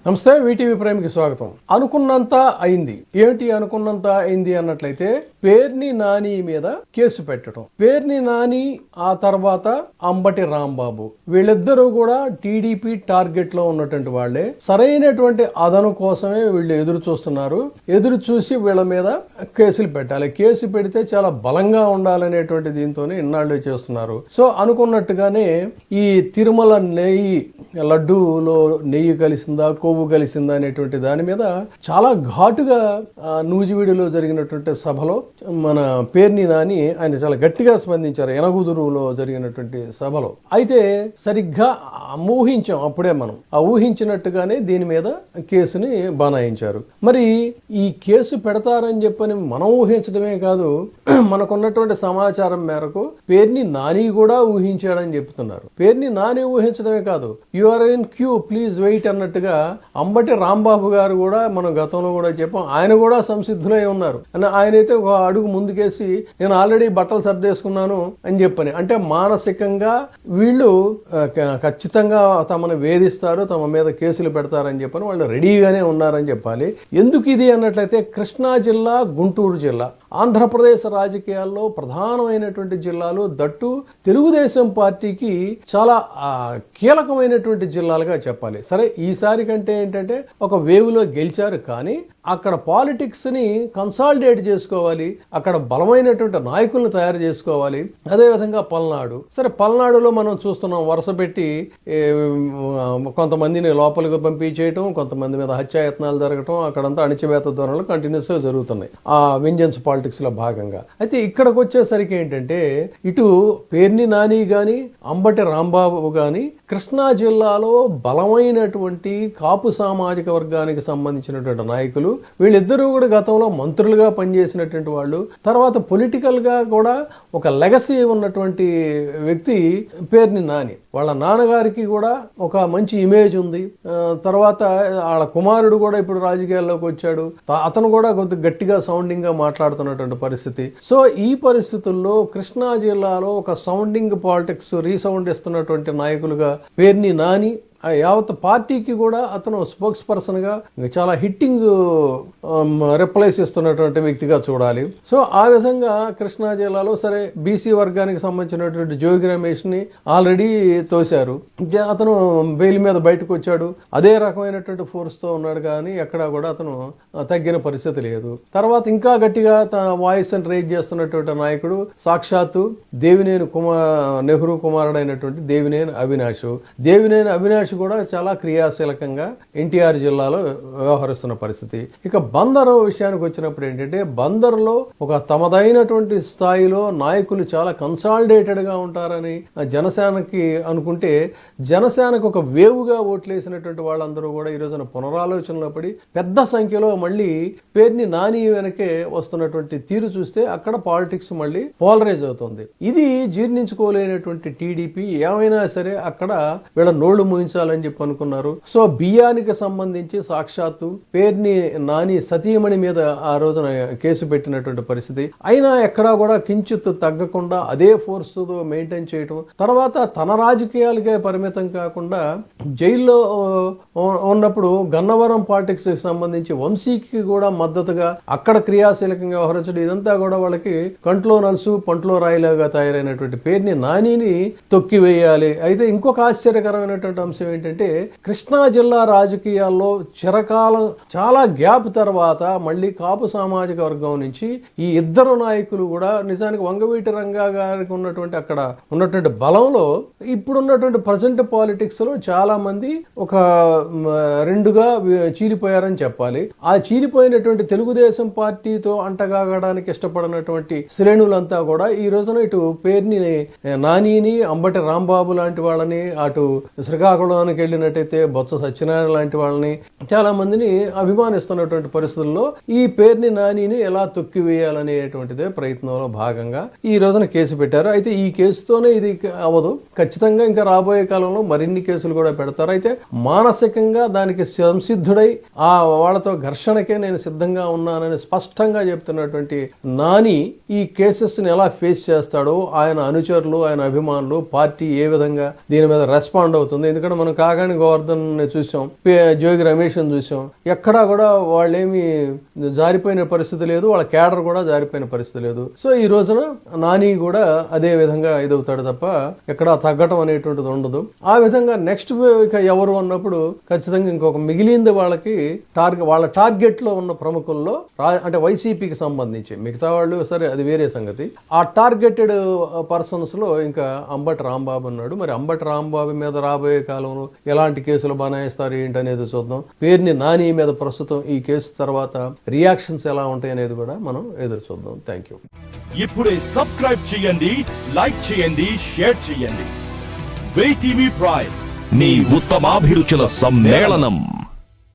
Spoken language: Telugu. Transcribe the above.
నమస్తే, వీటీవీ ప్రైమ్కి స్వాగతం. అనుకున్నంత అయింది. ఏమిటి అనుకున్నంత అయింది అన్నట్లయితే, పేర్ని నాని మీద కేసు పెట్టడం. పేర్ని నాని ఆ తర్వాత అంబటి రాంబాబు వీళ్ళిద్దరూ కూడా టీడీపీ టార్గెట్ లో ఉన్నటువంటి వాళ్లే. సరైనటువంటి అదను కోసమే వీళ్ళు ఎదురు చూస్తున్నారు. ఎదురు చూసి వీళ్ళ మీద కేసులు పెట్టాలి. కేసు పెడితే చాలా బలంగా ఉండాలనేటువంటి దీంతోనే ఇన్నాళ్ళు చేస్తున్నారు. సో అనుకున్నట్టుగానే ఈ తిరుమల నెయ్యి లడ్డూలో నెయ్యి కలిసిందా కొవ్వు కలిసిందా అనేటువంటి దాని మీద చాలా ఘాటుగా నూజివీడులో జరిగినటువంటి సభలో మన పేర్ని నాని ఆయన చాలా గట్టిగా స్పందించారు. ఎనగుదురులో జరిగినటువంటి సభలో. అయితే సరిగ్గా ఊహించాం అప్పుడే మనం. ఆ ఊహించినట్టుగానే దీని మీద కేసుని బనాయించారు. మరి ఈ కేసు పెడతారని చెప్పని మనం ఊహించడమే కాదు, మనకున్నటువంటి సమాచారం మేరకు పేర్ని నాని కూడా ఊహించాడని చెప్తున్నారు. పేర్ని నాని ఊహించడమే కాదు, you are in queue please wait అన్నట్టుగా అంబటి రాంబాబు గారు కూడా మనం గతంలో కూడా చెప్పాం, ఆయన కూడా సంసిద్ధులై ఉన్నారు. ఆయనైతే ఒక అడుగు ముందుకేసి నేను ఆల్రెడీ బట్టలు సర్దేసుకున్నాను అని చెప్పని, అంటే మానసికంగా వీళ్ళు ఖచ్చితంగా తమను వేధిస్తారు, తమ మీద కేసులు పెడతారని చెప్పని వాళ్ళు రెడీగానే ఉన్నారని చెప్పాలి. ఎందుకు ఇది అన్నట్లయితే, కృష్ణా జిల్లా, గుంటూరు జిల్లా ఆంధ్రప్రదేశ్ రాజకీయాల్లో ప్రధానమైనటువంటి జిల్లాలు, దట్టు తెలుగుదేశం పార్టీకి చాలా కీలకమైనటువంటి జిల్లాలుగా చెప్పాలి. సరే, ఈసారి కంటే ఏంటంటే ఒక వేవ్లో గెలిచారు, కానీ అక్కడ పాలిటిక్స్ ని కన్సాలిడేట్ చేసుకోవాలి, అక్కడ బలమైనటువంటి నాయకులను తయారు చేసుకోవాలి. అదేవిధంగా పల్నాడు, సరే పల్నాడులో మనం చూస్తున్నాం వరుస పెట్టి కొంతమందిని లోపలికి పంపించేయటం, కొంతమంది మీద హత్యాయత్నాలు జరగటం, అక్కడంతా అణిచివేత ధోరణులు కంటిన్యూస్ గా జరుగుతున్నాయి ఆ వెంజెన్స్ పాలిటిక్స్ లో భాగంగా. అయితే ఇక్కడికి వచ్చేసరికి ఏంటంటే, ఇటు పేర్ని నాని గాని అంబటి రాంబాబు గాని కృష్ణా జిల్లాలో బలమైనటువంటి కాపు సామాజిక వర్గానికి సంబంధించినటువంటి నాయకులు. వీళ్ళిద్దరూ కూడా గతంలో మంత్రులుగా పనిచేసినటువంటి వాళ్ళు, తర్వాత పొలిటికల్ గా కూడా ఒక లెగసీ ఉన్నటువంటి వ్యక్తి పేర్ని నాని. వాళ్ళ నాన్నగారికి కూడా ఒక మంచి ఇమేజ్ ఉంది. తర్వాత వాళ్ళ కుమారుడు కూడా ఇప్పుడు రాజకీయాల్లోకి వచ్చాడు, అతను కూడా కొద్దిగా గట్టిగా సౌండింగ్ గా మాట్లాడుతున్నటువంటి పరిస్థితి. సో ఈ పరిస్థితుల్లో కృష్ణా జిల్లాలో ఒక సౌండింగ్ పాలిటిక్స్ రీసౌండ్ ఇస్తున్నటువంటి నాయకులుగా పేర్ని నాని, యావత్ పార్టీకి కూడా అతను స్పోక్స్ పర్సన్ గా చాలా హిట్టింగ్ రిప్లైస్ ఇస్తున్నటువంటి వ్యక్తిగా చూడాలి. సో ఆ విధంగా కృష్ణా జిల్లాలో సరే బీసీ వర్గానికి సంబంధించినటువంటి జోగి రమేష్ ని ఆల్రెడీ తోశారు. అతను బెయిల్ మీద బయటకు వచ్చాడు, అదే రకమైనటువంటి ఫోర్స్ తో ఉన్నాడు, కానీ ఎక్కడా కూడా అతను తగ్గిన పరిస్థితి లేదు. తర్వాత ఇంకా గట్టిగా వాయిస్ అండ్ రేజ్ చేస్తున్నటువంటి నాయకుడు సాక్షాత్తు దేవినేని నెహ్రూ కుమారుడైనటువంటి దేవినేని అవినాష్. దేవినేని అవినాష్ కూడా చాలా క్రియాశీలకంగా ఎన్టీఆర్ జిల్లాలో వ్యవహరిస్తున్న పరిస్థితి. ఇక బందరు విషయానికి వచ్చినప్పుడు ఏంటంటే, బందరులో ఒక తమదైనటువంటి స్థాయిలో నాయకులు చాలా కన్సాలిడేటెడ్ గా ఉంటారని జనసేనకి అనుకుంటే, జనసేనకు ఒక వేవుగా ఓట్లేసినటువంటి వాళ్ళందరూ కూడా ఈ రోజున పునరాలోచనలో పడి పెద్ద సంఖ్యలో మళ్ళీ పేర్ని నాని వెనకే వస్తున్నటువంటి తీరు చూస్తే అక్కడ పాలిటిక్స్ మళ్ళీ పోలరైజ్ అవుతుంది. ఇది జీర్ణించుకోలేనటువంటి టీడీపీ ఏమైనా సరే అక్కడ వీళ్ళ నోళ్లు మూయించాలని చెప్పి అనుకున్నారు. సో బియ్యానికి సంబంధించి సాక్షాత్తు పేర్ని నాని సతీమణి మీద ఆ రోజున కేసు పెట్టినటువంటి పరిస్థితి. అయినా ఎక్కడా కూడా కించిత్ తగ్గకుండా అదే ఫోర్స్ తో మెయింటైన్ చేయటం, తర్వాత తన రాజకీయాలకే పరిమితం కాకుండా జైల్లో ఉన్నప్పుడు గన్నవరం పాలిటిక్స్ కి సంబంధించి వంశీకి కూడా మద్దతుగా అక్కడ క్రియాశీలకంగా వ్యవహరించడం, ఇదంతా కూడా వాళ్ళకి కంట్లో నలుసు పంట్లో రాయిలాగా తయారైనటువంటి పేర్ని నానిని తొక్కివేయాలి. అయితే ఇంకొక ఆశ్చర్యకరమైనటువంటి అంశం ఏంటంటే, కృష్ణా జిల్లా రాజకీయాల్లో చిరకాలం చాలా గ్యాప్ తర్వాత మళ్ళీ కాపు సామాజిక వర్గం నుంచి ఈ ఇద్దరు నాయకులు కూడా నిజానికి వంగవీటి రంగా గారికి ఉన్నటువంటి అక్కడ ఉన్నటువంటి బలంలో ఇప్పుడున్నటువంటి ప్రజెంట్ పాలిటిక్స్ లో చాలా మంది ఒక రెండుగా చీలిపోయారని చెప్పాలి. ఆ చీలిపోయినటువంటి తెలుగుదేశం పార్టీతో అంటగాగడానికి ఇష్టపడినటువంటి శ్రేణులంతా కూడా ఈ రోజున ఇటు పేర్ని నానిని, అంబటి రాంబాబు లాంటి వాళ్ళని, అటు శ్రీకాకుళానికి వెళ్ళినట్టయితే బొత్స సత్యనారాయణ లాంటి వాళ్ళని చాలా మందిని అభిమానిస్తున్నటువంటి పరిస్థితుల్లో ఈ పేర్ని నానిని ఎలా తొక్కివేయాలనేటువంటిదే ప్రయత్నంలో భాగంగా ఈ రోజున కేసు పెట్టారు. అయితే ఈ కేసుతోనే ఇది అవ్వదు, ఖచ్చితంగా ఇంకా రాబోయే కాలంలో మరిన్ని కేసులు కూడా పెడతారు. అయితే మానసికంగా దానికి సంసిద్ధుడై ఆ వాళ్ళతో ఘర్షణకే నేను సిద్ధంగా ఉన్నానని స్పష్టంగా చెప్తున్నటువంటి నాని ఈ కేసెస్ ని ఎలా ఫేస్ చేస్తాడో, ఆయన అనుచరులు, ఆయన అభిమానులు, పార్టీ ఏ విధంగా దీని మీద రెస్పాండ్ అవుతుంది. ఎందుకంటే మనం మనం కాకాని గోవర్ధన్ చూసాం, జోగి రమేష్ చూసాం. ఎక్కడా కూడా వాళ్ళేమి జారిపోయిన పరిస్థితి లేదు, వాళ్ళ క్యాడర్ కూడా జారిపోయిన పరిస్థితి లేదు. సో ఈ రోజున నాని కూడా అదే విధంగా ఇదవుతాడు తప్ప ఎక్కడా తగ్గటం అనేటువంటిది ఉండదు. ఆ విధంగా నెక్స్ట్ ఇక ఎవరు అన్నప్పుడు ఖచ్చితంగా ఇంకొక మిగిలింది వాళ్ళకి వాళ్ళ టార్గెట్ లో ఉన్న ప్రముఖుల్లో అంటే వైసీపీకి సంబంధించి మిగతా వాళ్ళు సరే అది వేరే సంగతి. ఆ టార్గెటెడ్ పర్సన్స్ లో ఇంకా అంబటి రాంబాబు ఉన్నాడు. మరి అంబటి రాంబాబు మీద రాబోయే కాలంలో ఎలాంటి కేసులు బనాయిస్తారు ఏంటి అనేది చూద్దాం. పేర్ని నాని మీద ప్రస్తుతం ఈ కేసు తర్వాత రియాక్షన్స్ ఎలా ఉంటాయి అనేది కూడా మనం ఎదురు చూద్దాం. Thank you. ఇప్పుడే సబ్స్క్రైబ్ చేయండి, లైక్ చేయండి, షేర్ చేయండి. VTV ప్రైమ్, నీ ఉత్తమాభిరుచుల సమ్మేళనం.